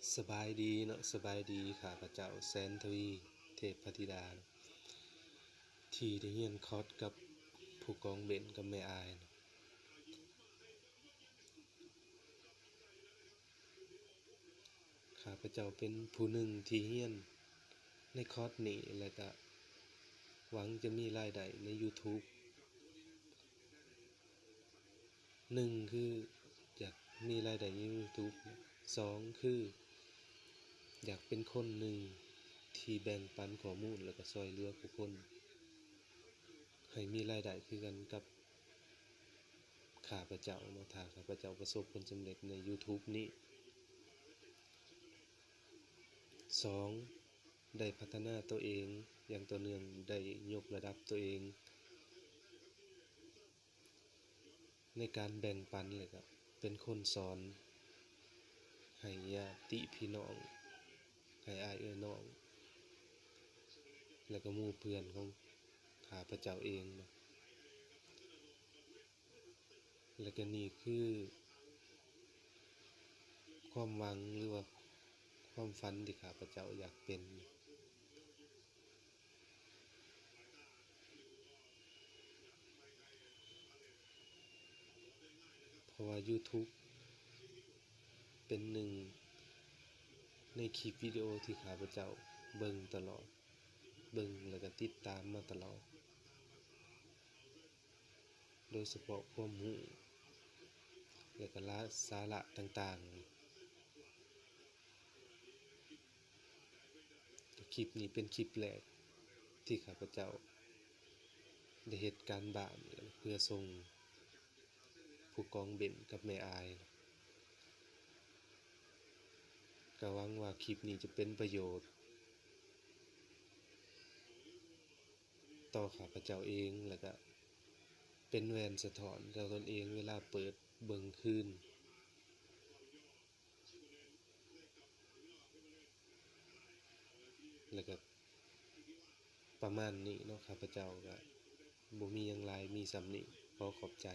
สบายดีเนาะสบายดีข้าพเจ้าแสนทวีเทพธิดาที่ได้เรียนคอร์สกับผู้กองเบนกับแม่อายเนาะข้าพเจ้าเป็นผู้หนึ่งที่เรียนในคอร์สนี้แล้วก็หวังจะมีรายได้ใน YouTube 1คืออยากมีรายได้ใน YouTube 2คืออยากเป็นคนหนึ่งที่แบ่งปันข้อมูลแล้วก็ช่วยเหลือผู้คนให้มีรายได้คือกันกับข้าพเจ้าเนาะถ้าข้าพเจ้าประสบผลสำเร็จใน YouTube นี้2ได้พัฒนาตัวเองอย่างต่อเนื่องได้ยกระดับตัวเองในการแบ่งปันเลยก็เป็นคนสอนให้ญาติพี่น้องให้อ้ายเอื้อน้องแล้วก็หมู่เพื่อนของข้าพเจ้าเองเนาะแล้วก็นี่คือความหวังหรือว่าความฝันที่ข้าพเจ้าอยากเป็นเพราะว่า YouTube เป็นหนึ่งในคลิปวิดีโอที่ข้าพเจ้าเบิ่งตลอดเบิ่งแล้วก็ติดตามมาตลอดโดยเฉพาะความรู้และก็สาระต่างๆคลิปนี้เป็นคลิปแรกที่ข้าพเจ้าได้เฮ็ดการบ้านเพื่อส่งผู้กองเบนกับแม่อายก็หวังว่าคลิปนี้จะเป็นประโยชน์ต่อข้าพเจ้าเองแล้วก็เป็นแว่นสะท้อนต่อตนเองเวลาเปิดเบิ่งคืนแล้วก็ประมาณนี้เนาะข้าพเจ้าก็บ่มีหยังหลายมีส่ำนี้ขอขอบใจ